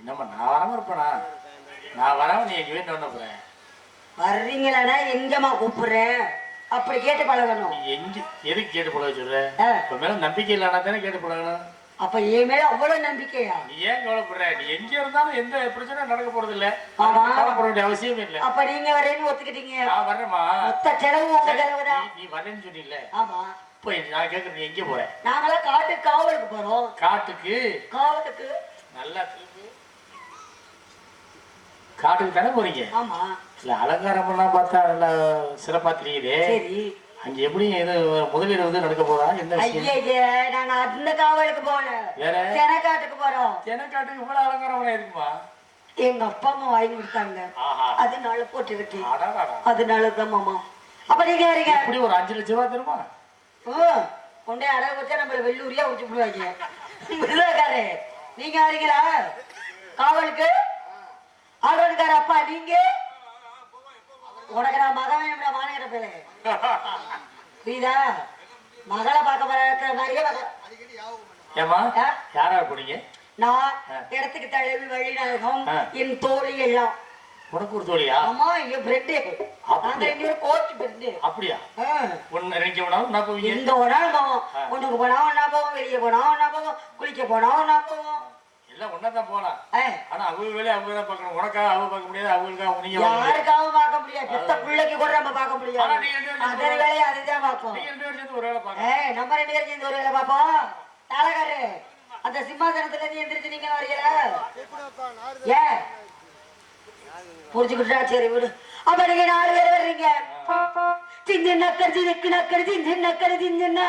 என்னம்மா நான் வராம இருப்பேனா? நான் வராம நீ எங்க வீட்டுல வந்து போறேன். வர்றீங்களா எங்கம்மா கூப்பிடுறேன் அப்படி கேட்டு பழகணும். எங்க எதுக்கு கேட்டு பழக சொல்ற? இப்ப மேல நம்பிக்கை இல்லைன்னா தானே கேட்டு பழகணும். அப்ப என் மேல அவ்வளவு நம்பிக்கையா? நீ ஏன் கவலைப்படுற? நீ எங்க இருந்தாலும் எந்த பிரச்சனையும் நடக்க போறது இல்ல. கவலைப்பட வேண்டிய அவசியம் இல்லை. அப்ப நீங்க வரேன்னு ஒத்துக்கிட்டீங்க. நான் வர்றேம்மா. மொத்த செலவு உங்க செலவுதான். நீ வரேன்னு சொன்னீல்ல? ஆமா. இப்போ நான் கேட்கறது நீ எங்க போற? நாங்களாம் காட்டுக்கு காவலுக்கு போறோம். காட்டுக்கு? காவலுக்கு. நல்லா திருப்பி காட்டுக்கு தானே போறீங்க? ஆமா. இல்ல அலங்காரம் எல்லாம் பார்த்தா நல்லா சிறப்பா தெரியுது. சரி. அங்க எப்படி இது முதலீடு வந்து நடக்க போதா? என்ன விஷயம்? ஐயே நாங்க அந்த காவலுக்கு போல. வேற? தெனக்காட்டுக்கு போறோம். தெனக்காட்டுக்கு இவ்வளவு அலங்காரம் இருக்குமா? எங்க அப்பா அம்மா வாங்கி கொடுத்தாங்க. அதனால போட்டு இருக்கேன். அதனாலதான் மாமா. அப்ப நீங்க வரீங்க. இப்படி ஒரு 5 லட்சம் ரூபாய் தருமா? கொண்டே அடகு வச்சா நம்மள வெள்ளூரியா ஊற்றி விடுவாங்க. மிருதக்காரே நீங்க வரீங்களா காவலுக்கு? ஆர்வனுக்கார அப்பா நீங்க? உனக்கு நான் மகன் மாநகர பிள்ளை புரியுதா? மகளை பார்க்க போற மாதிரியே ஏமா யாரா போனீங்க? நான் இடத்துக்கு தழுவி வழிநாயகம் என் தோழி எல்லாம். உனக்கு ஒரு தோழியா? ஆமா என் ஃப்ரெண்டு. நாங்க ரெண்டு பேரும் கோச் ஃப்ரெண்டு. அப்படியா? ஒன்னு ரெண்டு வேணாலும் நான் போவீங்க. எங்க வேணாலும் போவோம். ஒண்ணுக்கு போனா ஒன்னா போவோம், வெளியே போனா ஒன்னா போவோம், குளிக்க போனா ஒன்னா போவோம். எல்லாம் ஒன்னாதான் போலாம். ஆனா அவங்க வேலையை அவங்க தான் பார்க்கணும். உனக்காக அவங்க பார்க்க முடியாது, அவங்களுக்காக நீங்க யாருக்காகவும் பார்க்க முடியாது. பெத்த பிள்ளைக்கு கூட நம்ம பார்க்க முடியாது. அதே வேலையை அதுதான் பார்ப்போம். நீங்க 2 பேரும் சேர்ந்து ஒரு வேலை பார்க்கணும். நம்ம 2 பேரும் சேர்ந்து ஒரு வேலை பார்ப்போம். தாளகாரு அந்த சிம்மாசனத்துல இருந்து எந்திரிச்சு நீங்க வரீங்களா? ஏன் புரிச்சுக்கிட்டா சரி விடு. அப்ப நீங்க 4 பேர் வர்றீங்க. சின்ன நக்கர் சின்ன நக்கர் சின்ன நக்கர் சின்ன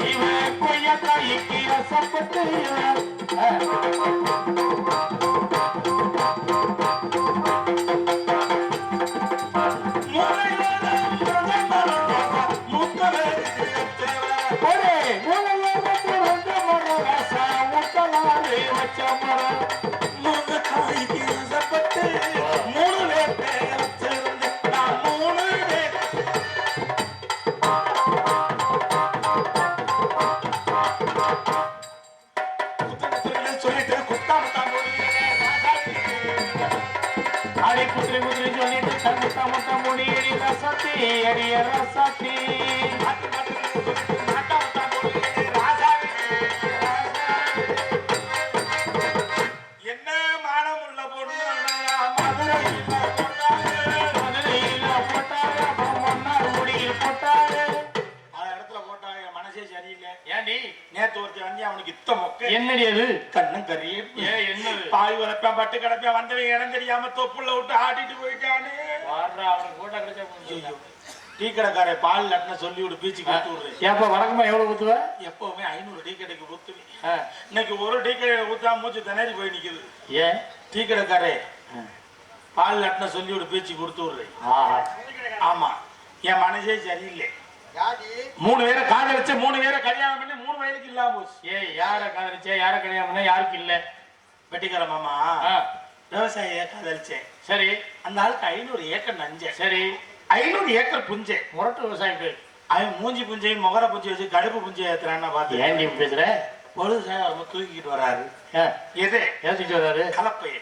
இவன் கொய்யாக்காய்க்கு ஆசைப்பட்டு சொல்லிட்டு குத்தாமத்தான் அடி குதிரை குதிரை சொல்லிட்டு தமுத்த முத்த முடியடி ரசத்தி அடிய ரசத்தி என்ன மானம் உள்ள பொண்ணு மதுரையில போட்டாரு அப்புறம் மன்னார் முடியில் போட்டாரு இடத்துல போட்டாங்க மனசே சரியில்லை ஏன்டி நேத்து ஒருத்தர் வந்து அவனுக்கு இத்த மொக்க என்னடி அது கண்ணம் கறியே என்னது பாய் வளர்ப்பேன் பட்டு கிடப்பேன் வந்தவன் இடம் தெரியாம தொப்புள்ள விட்டு ஆட்டிட்டு போயிட்டானே அவனுக்கு போட்டா கிடைச்சா டீ கடைக்கார பால் லட்ன சொல்லி விடு பீச்சு கொடுத்து விடுறேன் ஏப்ப வழக்கமா எவ்வளவு ஊத்துவ எப்பவுமே 500 டீ கடைக்கு ஊத்துவேன் இன்னைக்கு ஒரு டீ கடையை ஊத்தா மூச்சு திணறி போய் நிக்குது ஏன் டீ கடைக்காரே பால் லட்ன சொல்லி விடு பீச்சு கொடுத்து விடுறேன் ஆமா என் மனசே சரியில்லை 3 பேரை காதலிச்சு 3 பேரை கல்யாணம் பண்ணி 3 வயலுக்கு இல்லாம போச்சு யார காதலிச்சே யார கல்யாணம் பண்ண யாருக்கு இல்ல வெட்டிக்கார மாமா விவசாயிய காதலிச்சேன் சரி அந்த ஆளுக்கு 500 ஏக்கர் நஞ்ச சரி 500 ஏக்கர் புஞ்சை முரட்டு விவசாயி அவன் மூஞ்சி புஞ்சை முகர புஞ்சை வச்சு கடுப்பு புஞ்சை ஏத்துறான்னு பார்த்து ஏன் நீ பேசுற பொழுது சார் தூக்கிட்டு வராரு எது ஏத்திட்டு வராரு கலப்பைய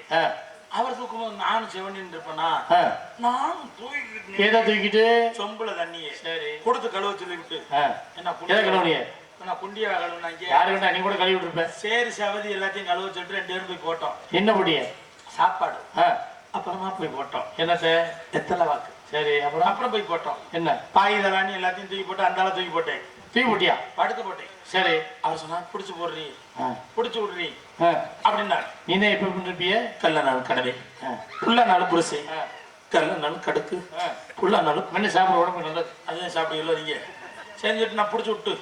அவர் தூக்கும்போது நானும் செவனின்னு இருப்பேனா நானும் தூக்கிட்டு ஏதோ தூக்கிட்டு சொம்புல தண்ணியே சரி கொடுத்து கழுவ சொல்லிவிட்டு என்ன கழுவுனிய நான் குண்டியா கழுவுனாங்க யாருக்கிட்ட நீ கூட கழுவி விட்டுருப்பேன் சரி சவதி எல்லாத்தையும் கழுவ சொல்லிட்டு 2 பேரும் போய் போட்டோம் என்ன பொடிய சாப்பாடு அப்புறமா போய் போட்டோம் என்னத்த எத்தனை வாக்கு சரி அப்புறம் போய் போட்டோம் என்ன பாய் இதெல்லாம் எல்லாத்தையும் தூக்கி போட்டு அந்த தூக்கி போட்டேன் தூக்கி போட்டியா படுத்து போட்டேன் சரி அவர் சொன்னா புடிச்சு போடுறீ புடிச்சு விடுறீ அப்படின்னா நீனே எப்ப பண்ணிருப்பிய கல்ல நாள் கடவை புள்ள நாள் புருசை கல்ல நாள் கடுக்கு புள்ள நாள் மண்ணு சாப்பிட உடம்பு நல்லது அதையும் சாப்பிடுவீங்களோ நீங்க செஞ்சுட்டு நான் புடிச்சு விட்டு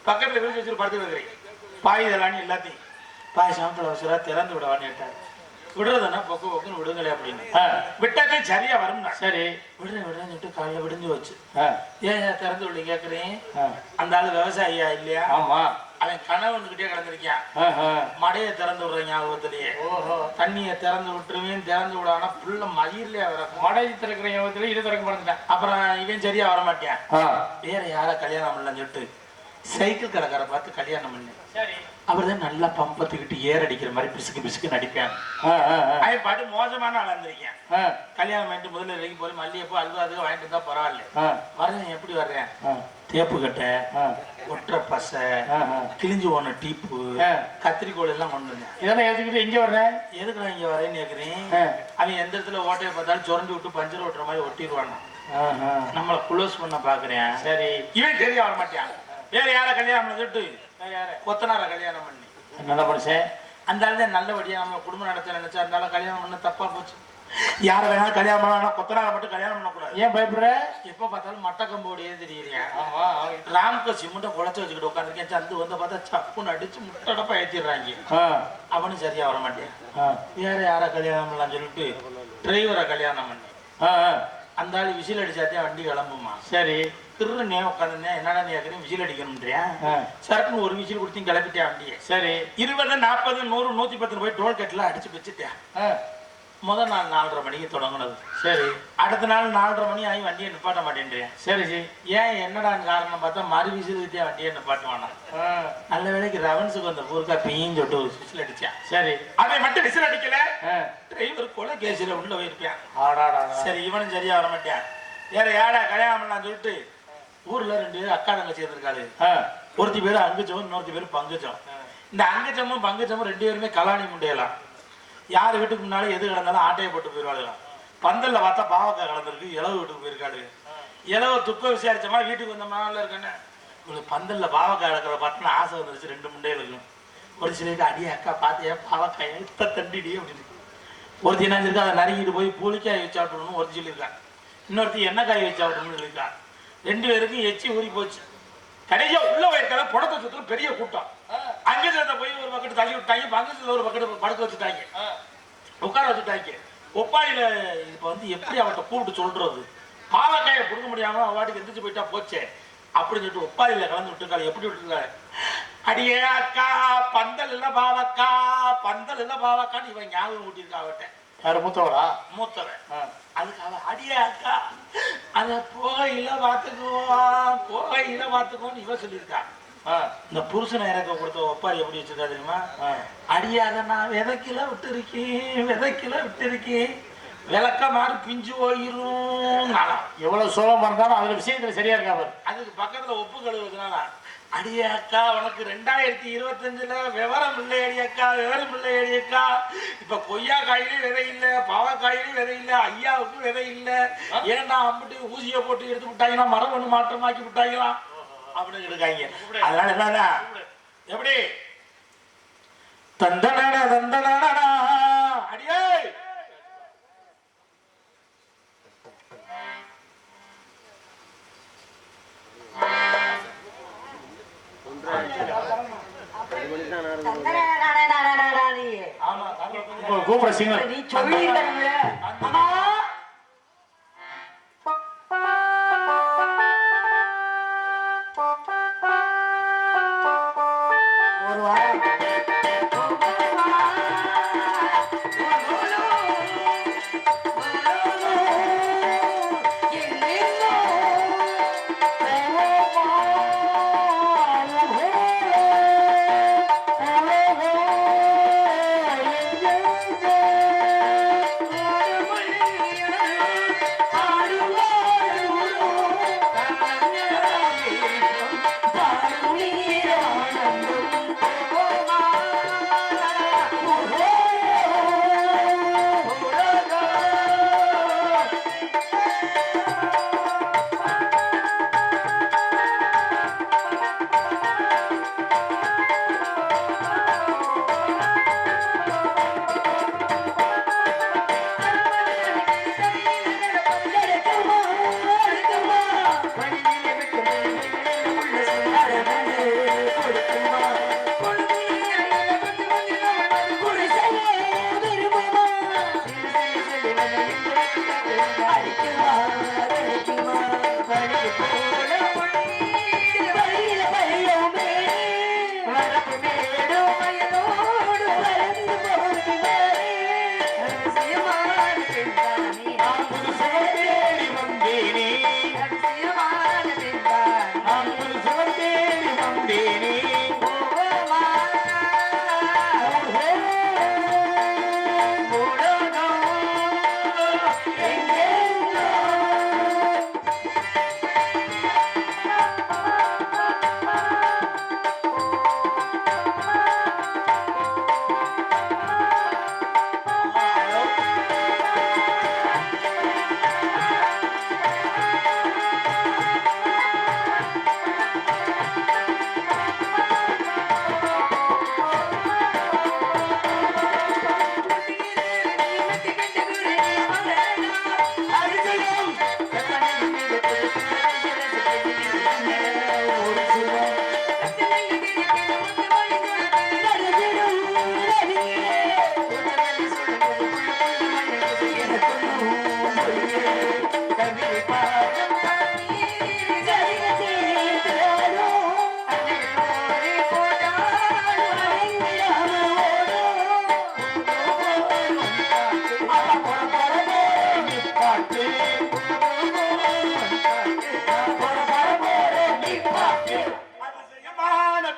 பக்கத்துல விரிச்சு வச்சுட்டு படுத்து வைக்கிறேன் பாய் இதெல்லாம் எல்லாத்தையும் பாய் சாப்பிட அவசரா திறந்து விடவான்னு கேட்டாரு விடுறதுன்னா பொக்கு பொக்குன்னு விடுங்களே அப்படின்னு விட்டாக்கே சரியா வரும்னா சரி விடுறேன்னு சொல்லிட்டு காலைல விடிஞ்சு வச்சு ஏன் திறந்து விட கேக்குறேன் அந்த ஆளு விவசாயியா இல்லையா ஆமா அவன் கணவன்கிட்டே கிடந்திருக்கான் மடையை திறந்து விடுற ஞாபகத்திலேயே தண்ணியை திறந்து விட்டுருவேன் திறந்து விடானா புள்ள மயிர்லயே வர மடை திறக்கிற ஞாபகத்திலே இது திறக்க மாட்டேன் அப்புறம் இவன் சரியா வரமாட்டேன் வேற யார கல்யாணம் பண்ணலன்னு சொல்லிட்டு சைக்கிள் கடைக்கார பார்த்து கல்யாணம் பண்ணேன் சரி அவர் தான் நல்லா பம்பத்துக்கிட்டு ஏர் அடிக்கிற மாதிரி பிசுக்கு பிசுக்கு நடிப்பேன் அவன் பாட்டு மோசமான ஆள் இருந்திருக்கேன் கல்யாணம் பண்ணிட்டு முதல்ல இறங்கி போய் மல்லிகைப்பூ அதுக்கு வாங்கிட்டு இருந்தா பரவாயில்ல வர்றேன் எப்படி வர்றேன் தேப்பு கட்டை ஒற்றை பசை கிழிஞ்சு போன டீப்பு கத்திரிக்கோள் எல்லாம் கொண்டு வந்தேன் இதெல்லாம் எதுக்கிட்டு இங்க வர்றேன் எதுக்கு நான் இங்க வரேன்னு கேக்குறேன் அவன் எந்த இடத்துல ஓட்டையை பார்த்தாலும் சுரண்டி விட்டு பஞ்சர் ஓட்டுற மாதிரி ஒட்டிடுவான் நம்மளை குளோஸ் பண்ண பாக்குறேன் சரி இவன் தெரிய வர மாட்டான் வேற யார கல்யாணம் பண்ணி சொல்லிட்டு கொத்தனார கல்யாணம் பண்ணி நல்ல மனுஷன் அந்த ஆளு நல்லபடியா நம்ம குடும்பம் நடத்த நினைச்சா அந்த கல்யாணம் பண்ண தப்பா போச்சு யார வேணாலும் கல்யாணம் பண்ணா கொத்தனார மட்டும் கல்யாணம் பண்ணக்கூடாது ஏன் பயப்படுற எப்ப பார்த்தாலும் மட்ட கம்போடியே தெரியுறியா ராம்க சிமெண்ட்டை குழச்சி வச்சுக்கிட்டு உட்காந்துருக்கேன் சந்து வந்து பார்த்தா சப்புன்னு அடிச்சு முட்டடப்பா ஏத்திடுறாங்க அவனும் சரியா வர மாட்டேன் வேற யார கல்யாணம் பண்ணலாம்னு சொல்லிட்டு டிரைவரை கல்யாணம் பண்ணி அந்த ஆளு விசில் அடிச்சாத்தே வண்டி கிளம்புமா சரி திருநே உட்காந்துருந்தேன் என்னடா நீ கேட்குறேன் விசில் அடிக்கணும்ன்றியா சரக்குன்னு ஒரு விசில் கொடுத்து கிளப்பிட்டேன் வண்டியை சரி 20 40 100 110 போய் டோல் கட்டில அடிச்சு வச்சுட்டேன் முதல் நாள் 4:30 மணிக்கு தொடங்கினது சரி அடுத்த நாள் 4:30 மணி ஆகி வண்டியை நிப்பாட்ட மாட்டேன்றேன் சரி சரி ஏன் என்னடான்னு காரணம் பார்த்தா மறு விசில் வித்தியா வண்டியை நிப்பாட்டுவானா நல்ல வேலைக்கு ரவன்ஸுக்கு வந்த ஊருக்கா பீன்னு சொல்லிட்டு ஒரு விசில் அடிச்சேன் சரி அதை மட்டும் விசில் அடிக்கல டிரைவர் கொலை கேசில உள்ள போயிருப்பேன் சரி இவனும் சரியா வர மாட்டேன் வேற யாரா கல்யாணம் பண்ணலாம்னு சொல்லிட்டு ஊர்ல 2 பேரும் அக்கா தங்கச்சி இருந்திருக்காரு ஒருத்தி பேரு அங்குச்சம் இன்னொருத்தி பேரு பங்குச்சம் இந்த அங்குச்சமும் பங்குச்சமும் 2 பேருமே கலாணி முண்டையலாம் யார் வீட்டுக்கு முன்னாலும் எது கிடந்தாலும் ஆட்டையை போட்டு போயிருவாளுங்க பந்தல்ல பார்த்தா பாவக்காய் கலந்துருக்கு இளவு வீட்டுக்கு போயிருக்காரு இளவு துக்க விசாரிச்சமா வீட்டுக்கு வந்த நாள்ல இருக்கேன்னு உங்களுக்கு பந்தல்ல பாவக்காய் கிடக்கிறத பார்த்தோன்னா ஆசை வந்துருச்சு 2 முண்டையில இருக்கும் ஒரு சிலருக்கு அடியே அக்கா பார்த்தியா பாவக்காய் தண்டிடி அப்படின்னு ஒருத்தி என்ன இருக்கா அதை நறுக்கிட்டு போய் புளிக்காய் வச்சு சாப்பிடணும்னு ஒருத்தி சொல்லியிருக்காங்க. இன்னொருத்தி எண்ணெய் காய் வச்சு சாப்பிடணும்னு சொல்லியிருக்காங்க. 2 பேருக்கும் எச்சி ஊறி போச்சு. கடைசியா உள்ள வயிற்கால புடத்தை சுத்துல பெரிய கூட்டம். அங்கேஜத்தை போய் ஒரு பக்கெட் தள்ளி விட்டாங்க, பக்கத்துல ஒரு பக்கெட் படுக்க வச்சுட்டாங்க, உட்கார வச்சுட்டாங்க. ஒப்பாரியில இப்ப வந்து எப்படி அவட்ட கூப்பிட்டு சொல்றது, பாவக்காயை கொடுக்க முடியாம அவாட்டுக்கு எந்திரிச்சு போயிட்டா போச்சே அப்படின்னு சொல்லிட்டு ஒப்பாரியில கலந்து விட்டுருக்காரு. எப்படி விட்டுருக்காரு, அடியே அக்கா பந்தல் இல்ல பாவக்கா, பந்தல் இல்ல பாவக்கான்னு இவன் ஞாபகம் ஊட்டியிருக்கா அவட்ட. யாரு மூத்தவரா? மூத்தவன். அதுக்கு அவன் அடியே அக்கா அத போகையில பாத்துக்குவோம், போகையில பாத்துக்குவோம்னு இவன் சொல்லியிருக்கா. இந்த புருஷனை எனக்கு கொடுத்த ஒப்பாரி எப்படி வச்சிருக்கா தெரியுமா, அடியாத நான் விதைக்கில விட்டு இருக்கேன், விதைக்கில விட்டு இருக்கேன், விளக்க மாறு பிஞ்சு போயிரும். எவ்வளவு சோகம் இருந்தாலும் அதுல விஷயத்துல சரியா இருக்கா பாரு. அதுக்கு பக்கத்துல ஒப்பு கழுவுதுனால அடியே அக்கா உனக்கு 2025ல விவரம் இல்லை அடியக்கா, விவரம் இல்லை அடியக்கா. இப்ப கொய்யா காயிலும் விதை இல்லை, பாவக்காயிலும் விதை இல்லை, ஐயாவுக்கும் விதை இல்லை, ஏன்னா அம்பிட்டு ஊசியை போட்டு எடுத்து விட்டாங்கன்னா மரம் ஒண்ணு மாற்றமாக்கி விட்டாங்களாம் அப்படின்னு இருக்காங்க. அதனால என்னன்னா எப்படி தந்தனடா தந்தனடா அடியே கூப்பிட சிங்கம் நீ சொல்லிருக்க ஒரு வாரம்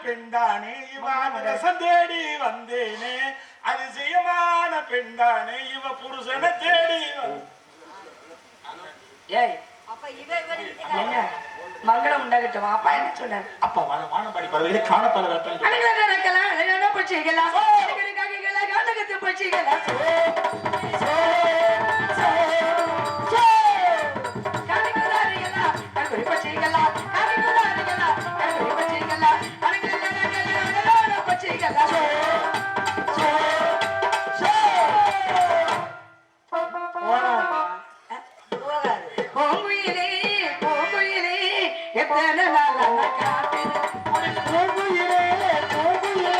பெண்டானே இவன் ரசம் தேடி வந்தேனே, அதிசயமான பெண்டானே இவ புருஷனை தேடி மங்களம் உண்டாகட்டும். அப்பா என்ன சொன்னார்? அப்பா வானப்பாடி பறவைகளை காணப்பட எத்தனை நாள் அந்த காத்திருந்தேன் பூங்குயிலே பூங்குயிலே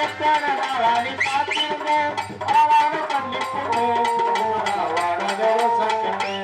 எத்தனை நாளா நீ காத்திருந்தேன் ஆளான கண்டிப்பு வானதோ சக்கண்டே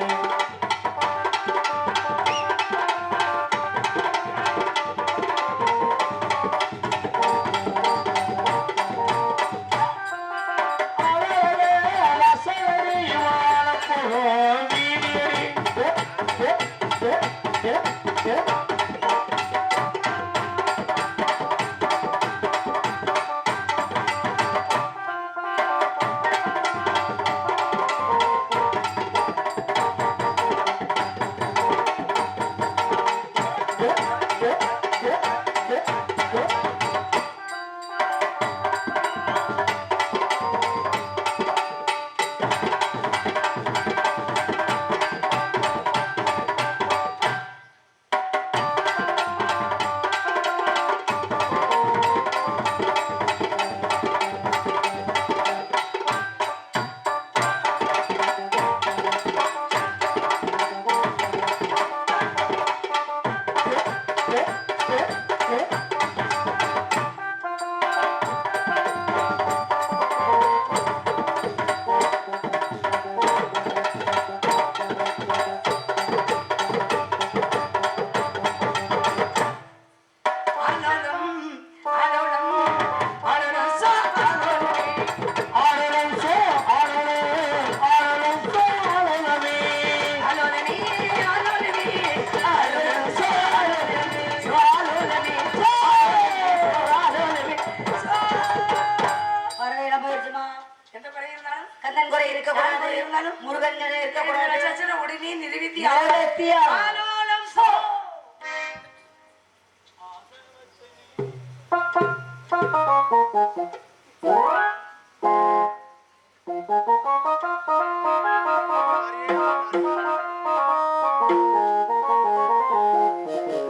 கந்தன் குறை இருக்கக்கூடாது முருகன் இருக்கக்கூடாது உடனே நிறுவித்தி நிறைவேற்றியா? ஆலோ